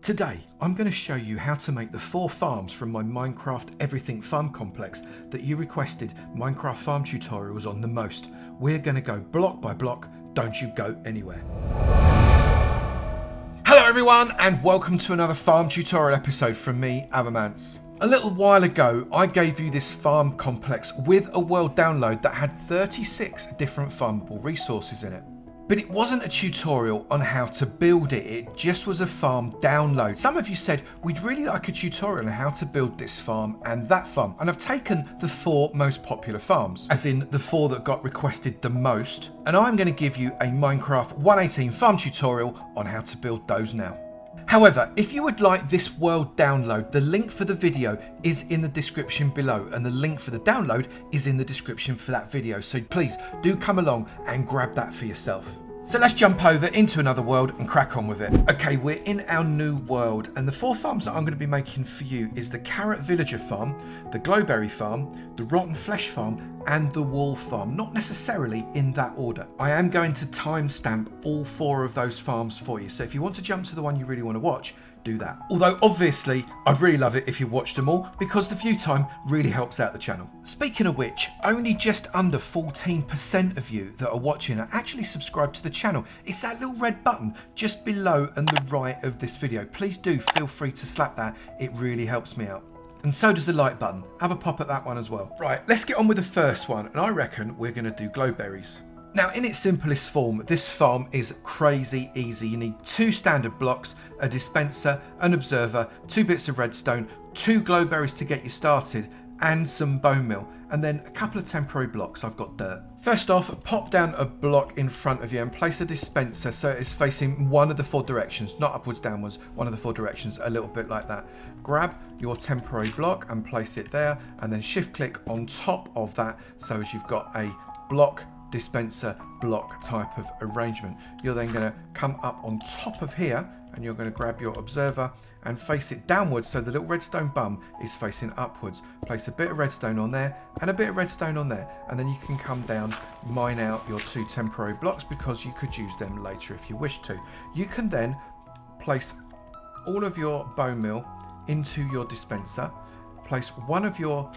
Today, I'm going to show you how to make the 4 farms from my Minecraft Everything Farm complex that you requested Minecraft farm tutorials on the most. We're going to go block by block, don't you go anywhere. Hello everyone and welcome to another farm tutorial episode from me, Avomance. A little while ago, I gave you this farm complex with a world download that had 36 different farmable resources in it. But it wasn't a tutorial on how to build it, it just was a farm download. Some of you said, we'd really like a tutorial on how to build this farm and that farm. And I've taken the 4 most popular farms, as in the 4 that got requested the most. And I'm going to give you a Minecraft 1.18 farm tutorial on how to build those now. However, if you would like this world download, the link for the video is in the description below and the link for the download is in the description for that video. So please do come along and grab that for yourself. So let's jump over into another world and crack on with it. Okay, we're in our new world and the 4 farms that I'm going to be making for you is the Carrot Villager farm, the Glowberry farm, the Rotten Flesh farm and the Wool farm. Not necessarily in that order. I am going to timestamp all 4 of those farms for you. So if you want to jump to the one you really want to watch, do that. Although obviously I'd really love it if you watched them all because the view time really helps out the channel. Speaking of which, only just under 14% of you that are watching are actually subscribed to the channel. It's that little red button just below and the right of this video. Please do feel free to slap that. It really helps me out. And so does the like button. Have a pop at that one as well. Right, let's get on with the first one and I reckon we're going to do glowberries. Now, in its simplest form, this farm is crazy easy. You need 2 standard blocks, a dispenser, an observer, 2 bits of redstone, 2 glowberries to get you started, and some bone meal, and then a couple of temporary blocks. I've got dirt. First off, pop down a block in front of you and place a dispenser so it's facing one of the 4 directions, not upwards, downwards, one of the 4 directions, a little bit like that. Grab your temporary block and place it there, and then shift click on top of that so as you've got a block, dispenser, block type of arrangement. You're then going to come up on top of here and you're going to grab your observer and face it downwards so the little redstone bum is facing upwards. Place a bit of redstone on there and a bit of redstone on there, and then you can come down, mine out your 2 temporary blocks because you could use them later if you wish to. You can then place all of your bone meal into your dispenser, place one of your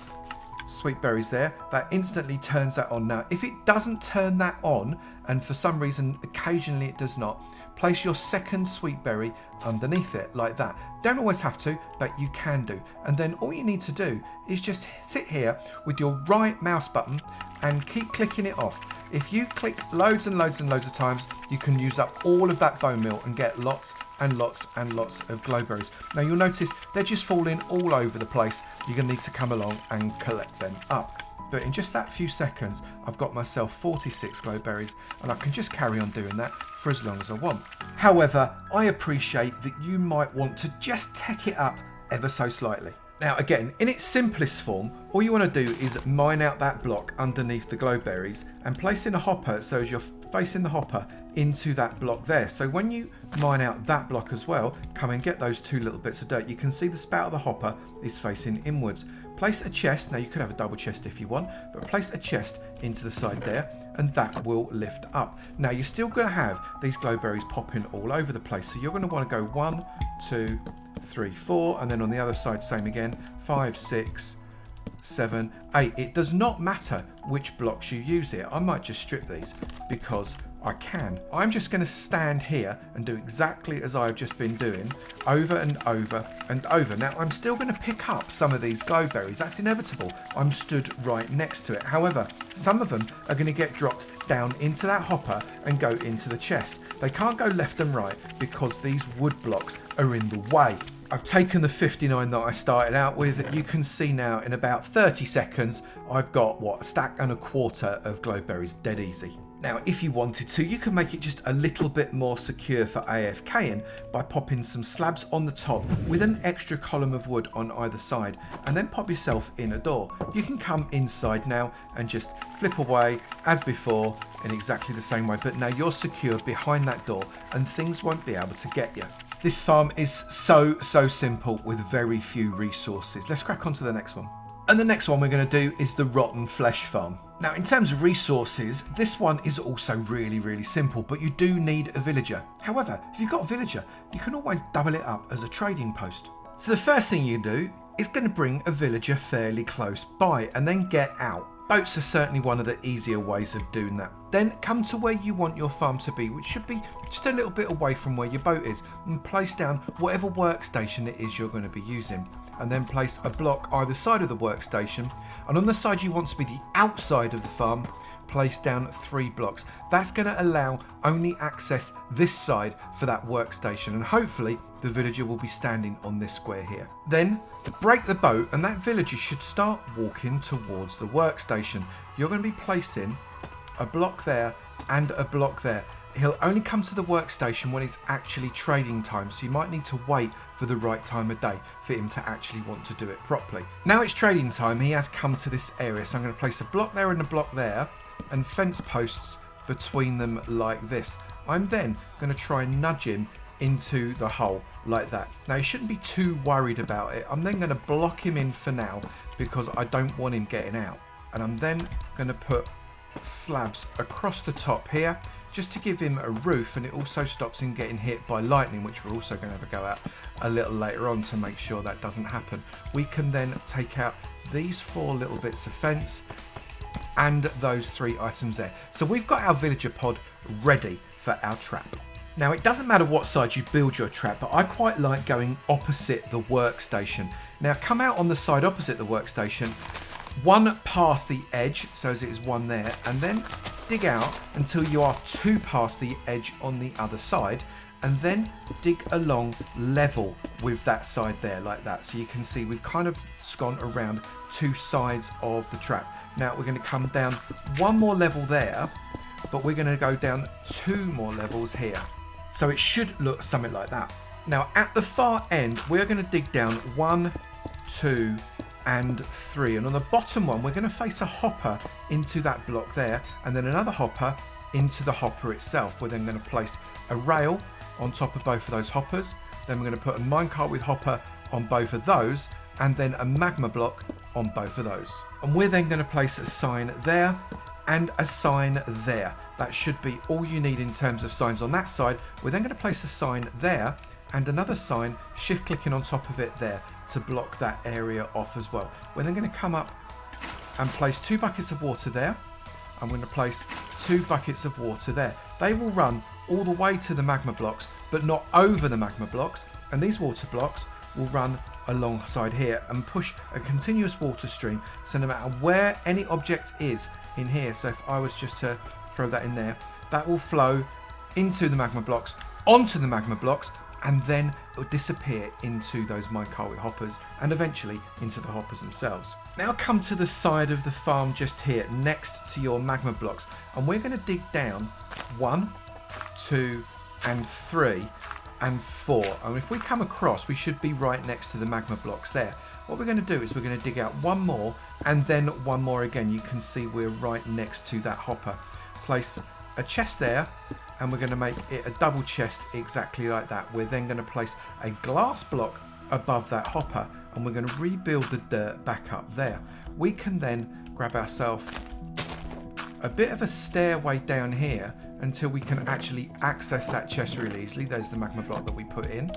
sweet berries there, that instantly turns that on. Now if it doesn't turn that on, and for some reason occasionally it does not, place your second sweet berry underneath it like that. Don't always have to, but you can do. And then all you need to do is just sit here with your right mouse button and keep clicking it off. If you click loads and loads and loads of times, you can use up all of that bone meal and get lots and lots and lots of glowberries. Now you'll notice they're just falling all over the place. You're going to need to come along and collect them up. But in just that few seconds, I've got myself 46 glowberries and I can just carry on doing that for as long as I want. However, I appreciate that you might want to just tech it up ever so slightly. Now again, in its simplest form, all you want to do is mine out that block underneath the glowberries and place in a hopper so as you're facing the hopper into that block there. So when you mine out that block as well, come and get those 2 little bits of dirt. You can see the spout of the hopper is facing inwards. Place a chest, now you could have a double chest if you want, but place a chest into the side there and that will lift up. Now you're still going to have these glowberries popping all over the place, so you're going to want to go 1, 2, 3, 4, and then on the other side same again, 5, 6, 7, 8. It does not matter which blocks you use here. I might just strip these because I can. I'm just going to stand here and do exactly as I've just been doing over and over and over. Now I'm still going to pick up some of these glowberries. That's inevitable. I'm stood right next to it. However, some of them are going to get dropped down into that hopper and go into the chest. They can't go left and right because these wood blocks are in the way. I've taken the 59 that I started out with. You can see now in about 30 seconds, I've got, what, a stack and a quarter of glowberries dead easy. Now, if you wanted to, you can make it just a little bit more secure for AFKing by popping some slabs on the top with an extra column of wood on either side, and then pop yourself in a door. You can come inside now and just flip away as before in exactly the same way, but now you're secure behind that door and things won't be able to get you. This farm is so simple with very few resources. Let's crack on to the next one. And the next one we're going to do is the Rotten Flesh farm. Now, in terms of resources, this one is also really simple, but you do need a villager. However, if you've got a villager, you can always double it up as a trading post. So the first thing you do is going to bring a villager fairly close by and then get out. Boats are certainly one of the easier ways of doing that. Then come to where you want your farm to be, which should be just a little bit away from where your boat is, and place down whatever workstation it is you're going to be using. And then place a block either side of the workstation, and on the side you want to be the outside of the farm, place down 3 blocks. That's going to allow only access this side for that workstation, and hopefully the villager will be standing on this square here. Then break the boat and that villager should start walking towards the workstation. You're going to be placing a block there and a block there. He'll only come to the workstation when it's actually trading time, so you might need to wait for the right time of day for him to actually want to do it properly. Now it's trading time, he has come to this area, so I'm going to place a block there and a block there and fence posts between them like this. I'm then going to try and nudge him into the hole like that. Now he shouldn't be too worried about it. I'm then going to block him in for now because I don't want him getting out, and I'm then going to put slabs across the top here just to give him a roof, and it also stops him getting hit by lightning, which we're also going to have a go at a little later on to make sure that doesn't happen. We can then take out these 4 little bits of fence and those 3 items there. So we've got our villager pod ready for our trap. Now it doesn't matter what side you build your trap, but I quite like going opposite the workstation. Now come out on the side opposite the workstation, 1 past the edge, so as it is 1 there, and then dig out until you are 2 past the edge on the other side, and then dig along level with that side there like that. So you can see we've kind of gone around 2 sides of the trap. Now we're going to come down 1 more level there, but we're going to go down 2 more levels here. So it should look something like that. Now at the far end, we're going to dig down 1, 2, and 3, and on the bottom one we're going to face a hopper into that block there, and then another hopper into the hopper itself. We're then going to place a rail on top of both of those hoppers, then we're going to put a minecart with hopper on both of those, and then a magma block on both of those. And we're then going to place a sign there and a sign there. That should be all you need in terms of signs on that side. We're then going to place a sign there and another sign, shift clicking on top of it there to block that area off as well. We're then going to come up and place 2 buckets of water there. I'm going to place 2 buckets of water there. They will run all the way to the magma blocks, but not over the magma blocks, and these water blocks will run alongside here and push a continuous water stream, so no matter where any object is in here, so if I was just to throw that in there, that will flow into the magma blocks, onto the magma blocks, and then it will disappear into those minecart with hoppers and eventually into the hoppers themselves. Now come to the side of the farm just here next to your magma blocks, and we're going to dig down 1, 2 and 3 and 4, and if we come across we should be right next to the magma blocks there. What we're going to do is we're going to dig out 1 more and then 1 more again. You can see we're right next to that hopper. Place a chest there, and we're going to make it a double chest exactly like that. We're then going to place a glass block above that hopper, and we're going to rebuild the dirt back up there. We can then grab ourselves a bit of a stairway down here until we can actually access that chest really easily. There's the magma block that we put in,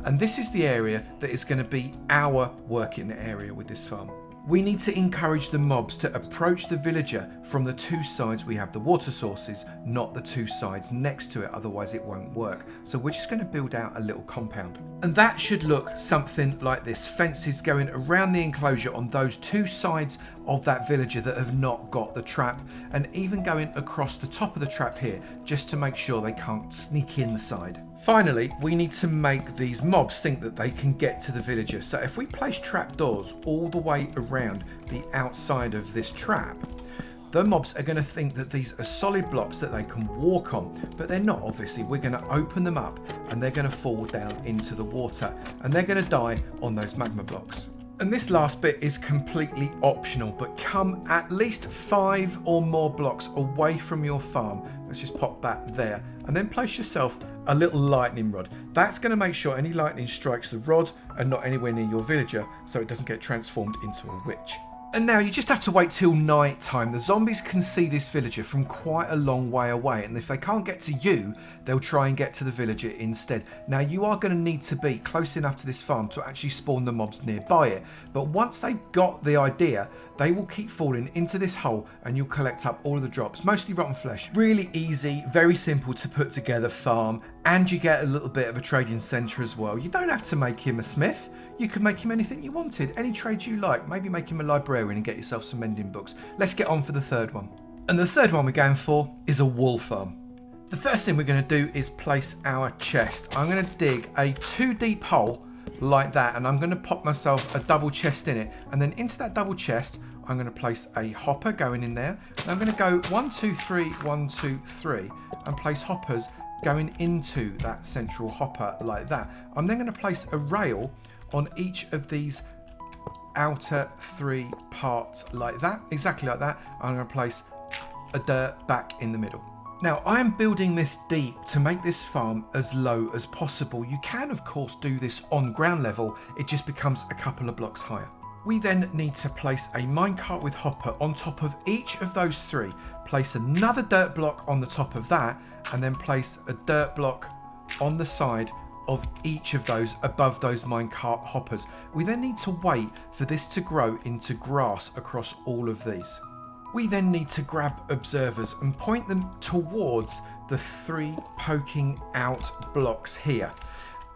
and this is the area that is going to be our working area with this farm. We need to encourage the mobs to approach the villager from the 2 sides we have the water sources, not the 2 sides next to it, otherwise it won't work. So we're just going to build out a little compound. And that should look something like this. Fences going around the enclosure on those 2 sides of that villager that have not got the trap, and even going across the top of the trap here just to make sure they can't sneak in the side. Finally, we need to make these mobs think that they can get to the villager. So if we place trapdoors all the way around the outside of this trap, the mobs are going to think that these are solid blocks that they can walk on, but they're not. Obviously, we're going to open them up and they're going to fall down into the water, and they're going to die on those magma blocks. And this last bit is completely optional, but come at least 5 or more blocks away from your farm. Let's just pop that there, and then place yourself a little lightning rod. That's going to make sure any lightning strikes the rod and not anywhere near your villager, so it doesn't get transformed into a witch. And now you just have to wait till night time. The zombies can see this villager from quite a long way away, and if they can't get to you, they'll try and get to the villager instead. Now you are going to need to be close enough to this farm to actually spawn the mobs nearby it, but once they've got the idea, they will keep falling into this hole and you'll collect up all of the drops, mostly rotten flesh. Really easy, very simple to put together farm, and you get a little bit of a trading centre as well. You don't have to make him a smith. You can make him anything you wanted, any trade you like. Maybe make him a librarian and get yourself some mending books. Let's get on for the third one. And the third one we're going for is a wool farm. The first thing we're going to do is place our chest. I'm going to dig a 2 deep hole like that, and I'm going to pop myself a double chest in it, and then into that double chest I'm going to place a hopper going in there, and I'm going to go 1 2 3 1 2 3 and place hoppers going into that central hopper like that. I'm then going to place a rail on each of these outer 3 parts like that, exactly like that. I'm going to place a dirt back in the middle. Now I am building this deep to make this farm as low as possible. You can of course do this on ground level, it just becomes a couple of blocks higher. We then need to place a minecart with hopper on top of each of those 3, place another dirt block on the top of that, and then place a dirt block on the side of each of those above those minecart hoppers. We then need to wait for this to grow into grass across all of these. We then need to grab observers and point them towards the 3 poking out blocks here.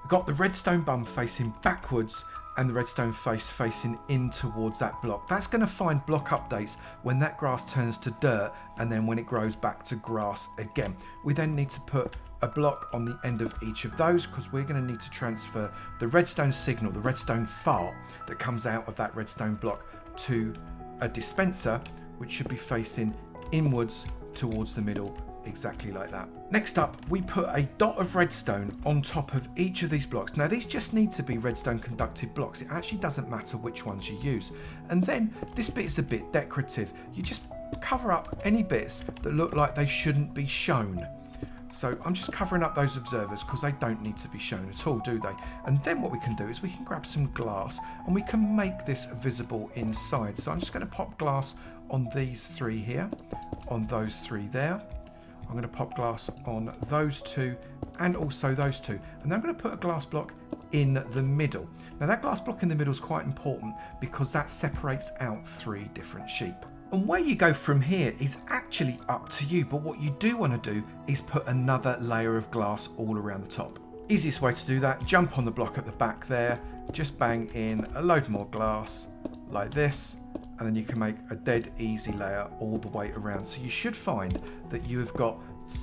We've got the redstone bum facing backwards and the redstone face facing in towards that block. That's going to find block updates when that grass turns to dirt and then when it grows back to grass again. We then need to put a block on the end of each of those because we're going to need to transfer the redstone signal, the redstone fart that comes out of that redstone block to a dispenser which should be facing inwards towards the middle, exactly like that. Next up, we put a dot of redstone on top of each of these blocks. Now these just need to be redstone conductive blocks. It actually doesn't matter which ones you use. And then this bit is a bit decorative. You just cover up any bits that look like they shouldn't be shown. So I'm just covering up those observers because they don't need to be shown at all, do they? And then what we can do is we can grab some glass and we can make this visible inside. So I'm just going to pop glass on these 3 here, on those 3 there. I'm going to pop glass on those 2 and also those 2. And then I'm going to put a glass block in the middle. Now that glass block in the middle is quite important because that separates out 3 different sheep. And where you go from here is actually up to you, but what you do want to do is put another layer of glass all around the top. Easiest way to do that, jump on the block at the back there, just bang in a load more glass like this, and then you can make a dead easy layer all the way around. So you should find that you have got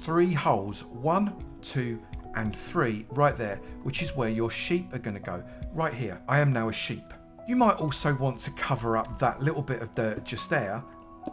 3 holes, 1, 2 and 3 right there, which is where your sheep are going to go. Right here, I am now a sheep. You might also want to cover up that little bit of dirt just there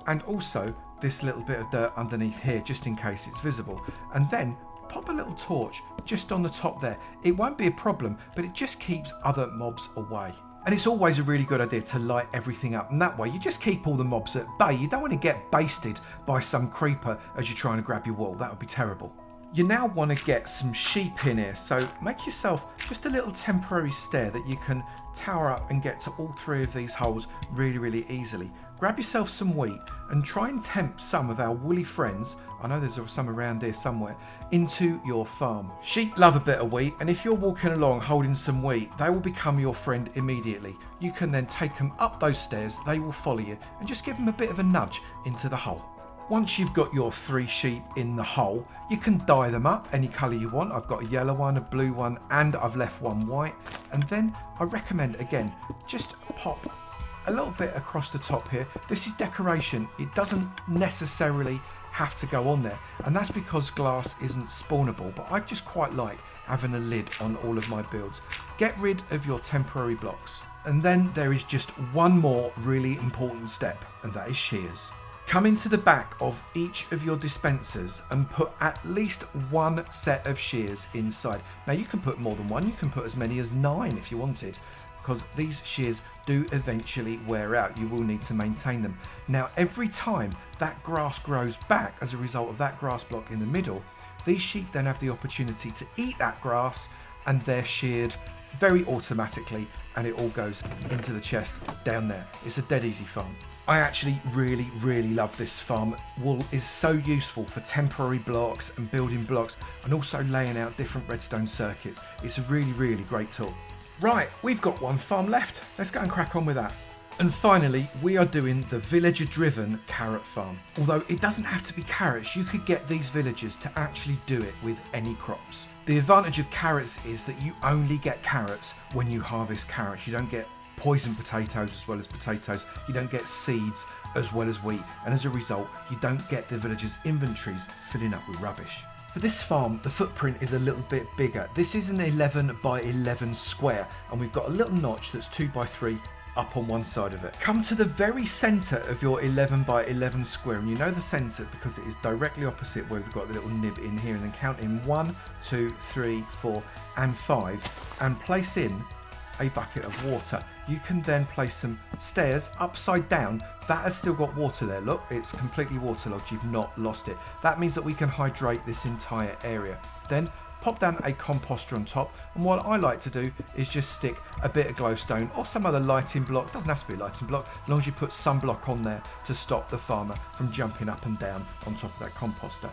and also this little bit of dirt underneath here just in case it's visible, and then pop a little torch just on the top there. It won't be a problem, but it just keeps other mobs away. And it's always a really good idea to light everything up, and that way you just keep all the mobs at bay. You don't want to get basted by some creeper as you're trying to grab your wool. That would be terrible. You now want to get some sheep in here, so make yourself just a little temporary stair that you can tower up and get to all 3 of these holes really easily. Grab yourself some wheat and try and tempt some of our woolly friends, I know there's some around here somewhere, into your farm. Sheep love a bit of wheat, and if you're walking along holding some wheat, they will become your friend immediately. You can then take them up those stairs, they will follow you, and just give them a bit of a nudge into the hole. Once you've got your 3 sheep in the hole, you can dye them up any colour you want. I've got a yellow one, a blue one, and I've left one white. And then I recommend, again, just pop a little bit across the top here. This is decoration. It doesn't necessarily have to go on there. And that's because glass isn't spawnable, but I just quite like having a lid on all of my builds. Get rid of your temporary blocks. And then there is just one more really important step, and that is shears. Come into the back of each of your dispensers and put at least 1 set of shears inside. Now you can put more than 1, you can put as many as 9 if you wanted, because these shears do eventually wear out. You will need to maintain them. Now every time that grass grows back as a result of that grass block in the middle, these sheep then have the opportunity to eat that grass and they're sheared very automatically, and it all goes into the chest down there. It's a dead easy farm. I actually really love this farm. Wool is so useful for temporary blocks and building blocks, and also laying out different redstone circuits. It's a really great tool. Right, we've got one farm left. Let's go and crack on with that. And finally, we are doing the villager-driven carrot farm. Although it doesn't have to be carrots, you could get these villagers to actually do it with any crops. The advantage of carrots is that you only get carrots when you harvest carrots. You don't get poison potatoes as well as potatoes. You don't get seeds as well as wheat. And as a result, you don't get the villagers' inventories filling up with rubbish. For this farm, the footprint is a little bit bigger. This is an 11 by 11 square, and we've got a little notch that's 2 by 3 up on one side of it. Come to the very centre of your 11 by 11 square, and you know the centre because it is directly opposite where we've got the little nib in here, and then count in 1, 2, 3, 4 and 5 and place in a bucket of water. You can then place some stairs upside down. That has still got water there. Look, it's completely waterlogged. You've not lost it. That means that we can hydrate this entire area. Then pop down a composter on top, and what I like to do is just stick a bit of glowstone or some other lighting block. Doesn't have to be a lighting block, as long as you put some block on there to stop the farmer from jumping up and down on top of that composter.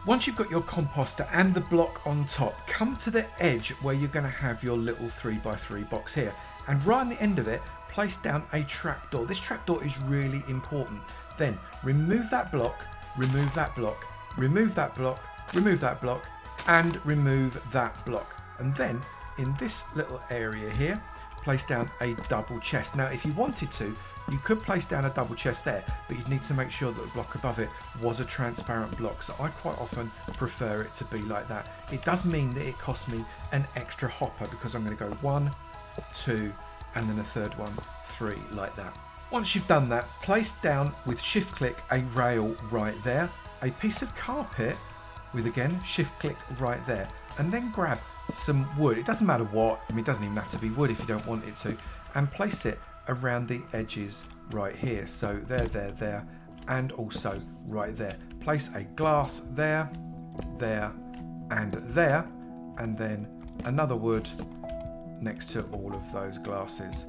Once you've got your composter and the block on top, come to the edge where you're going to have your little 3 by 3 box here, and right on the end of it place down a trapdoor. This trapdoor is really important. Then remove that block, remove that block, remove that block, remove that block, and remove that block. And then in this little area here, place down a double chest. Now if you wanted to, you could place down a double chest there, but you'd need to make sure that the block above it was a transparent block. So I quite often prefer it to be like that. It does mean that it costs me an extra hopper, because I'm going to go 1, 2, and then a third one, 3, like that. Once you've done that, place down with shift click a rail right there, a piece of carpet with again shift click right there, and then grab some wood. It doesn't matter what, I mean it doesn't even have to be wood if you don't want it to, and place it around the edges right here. So there, and also right there. Place a glass there, and there, and then another wood next to all of those glasses.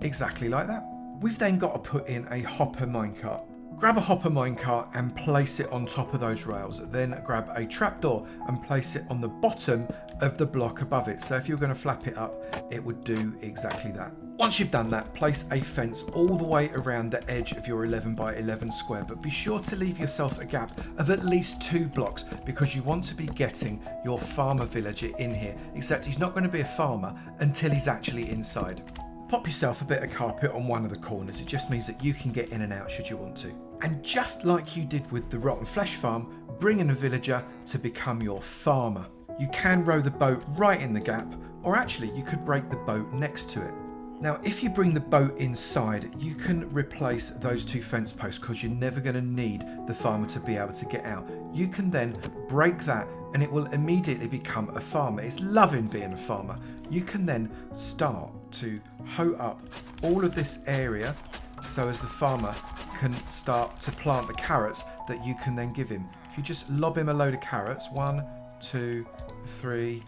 Exactly like that. We've then got to put in a hopper minecart. Grab a hopper minecart and place it on top of those rails. Then grab a trapdoor and place it on the bottom of the block above it. So if you're going to flap it up, it would do exactly that. Once you've done that, place a fence all the way around the edge of your 11 by 11 square, but be sure to leave yourself a gap of at least 2 blocks, because you want to be getting your farmer villager in here, except he's not going to be a farmer until he's actually inside. Pop yourself a bit of carpet on one of the corners. It just means that you can get in and out should you want to. And just like you did with the rotten flesh farm, bring in a villager to become your farmer. You can row the boat right in the gap, or actually you could break the boat next to it. Now if you bring the boat inside, you can replace those 2 fence posts, because you're never going to need the farmer to be able to get out. You can then break that and it will immediately become a farmer. It's loving being a farmer. You can then start to hoe up all of this area, so as the farmer can start to plant the carrots that you can then give him. If you just lob him a load of carrots, 1, 2, 3,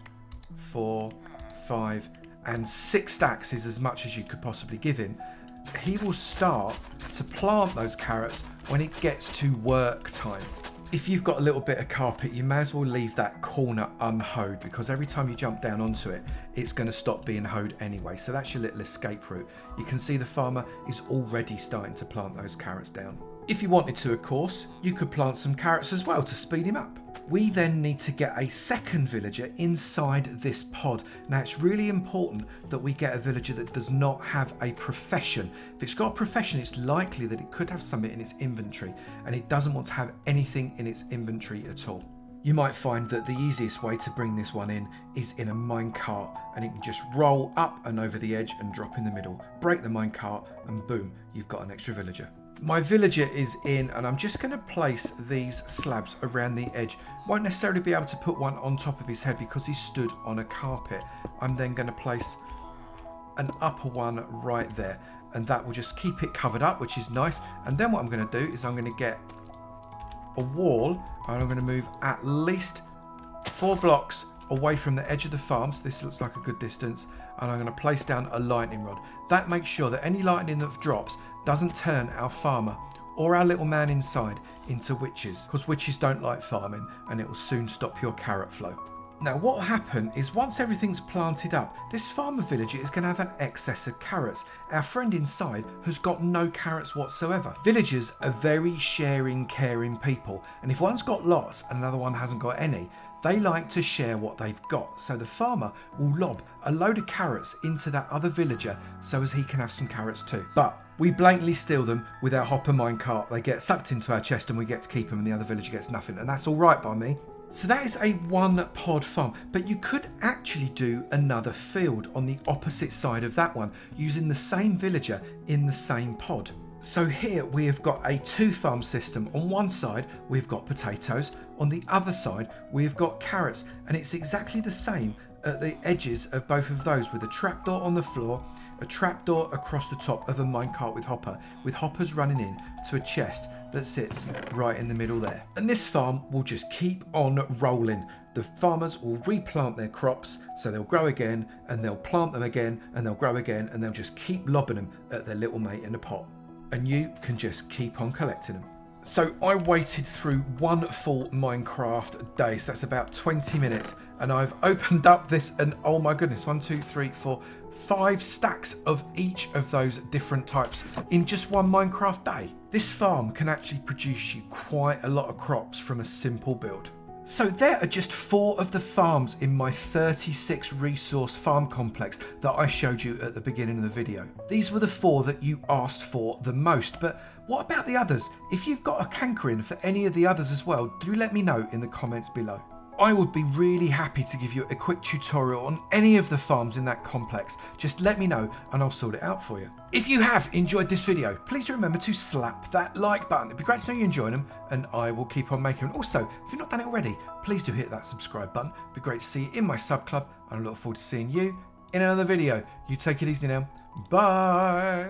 4, 5 and 6 stacks is as much as you could possibly give him, he will start to plant those carrots when it gets to work time. If you've got a little bit of carpet, you may as well leave that corner unhoed, because every time you jump down onto it, it's going to stop being hoed anyway. So that's your little escape route. You can see the farmer is already starting to plant those carrots down. If you wanted to, of course, you could plant some carrots as well to speed him up. We then need to get a second villager inside this pod. Now it's really important that we get a villager that does not have a profession. If it's got a profession, it's likely that it could have something in its inventory, and it doesn't want to have anything in its inventory at all. You might find that the easiest way to bring this one in is in a minecart, and it can just roll up and over the edge and drop in the middle. Break the minecart and boom, you've got an extra villager. My villager is in, and I'm just going to place these slabs around the edge. Won't necessarily be able to put one on top of his head because he's stood on a carpet. I'm then going to place an upper one right there, and that will just keep it covered up, which is nice. And then what I'm going to do is I'm going to get a wall, and I'm going to move at least 4 blocks away from the edge of the farm, so this looks like a good distance, and I'm going to place down a lightning rod. That makes sure that any lightning that drops doesn't turn our farmer or our little man inside into witches, because witches don't like farming, and it will soon stop your carrot flow. Now what will happen is once everything's planted up, this farmer villager is going to have an excess of carrots. Our friend inside has got no carrots whatsoever. Villagers are very sharing, caring people, and if one's got lots and another one hasn't got any, they like to share what they've got. So the farmer will lob a load of carrots into that other villager so as he can have some carrots too. But we blatantly steal them with our hopper minecart. They get sucked into our chest and we get to keep them, and the other villager gets nothing, and that's all right by me. So that is a one pod farm, but you could actually do another field on the opposite side of that one using the same villager in the same pod. So here we have got a 2-farm system. On one side we've got potatoes, on the other side we've got carrots, and it's exactly the same at the edges of both of those, with a trapdoor on the floor, a trapdoor across the top of a minecart with hoppers running in to a chest that sits right in the middle there. And this farm will just keep on rolling. The farmers will replant their crops, so they'll grow again, and they'll plant them again, and they'll grow again, and they'll just keep lobbing them at their little mate in the pot. And you can just keep on collecting them. So I waited through one full Minecraft day, so that's about 20 minutes, and I've opened up this, and oh my goodness, 1, 2, 3, 4, 5 stacks of each of those different types in just one Minecraft day. This farm can actually produce you quite a lot of crops from a simple build. So there are just 4 of the farms in my 36 resource farm complex that I showed you at the beginning of the video. These were the 4 that you asked for the most, but what about the others? If you've got a cankering for any of the others as well, do let me know in the comments below. I would be really happy to give you a quick tutorial on any of the farms in that complex. Just let me know and I'll sort it out for you. If you have enjoyed this video, please remember to slap that like button. It'd be great to know you enjoyed them, and I will keep on making them. Also, if you've not done it already, please do hit that subscribe button. It'd be great to see you in my sub club, and I look forward to seeing you in another video. You take it easy now. Bye.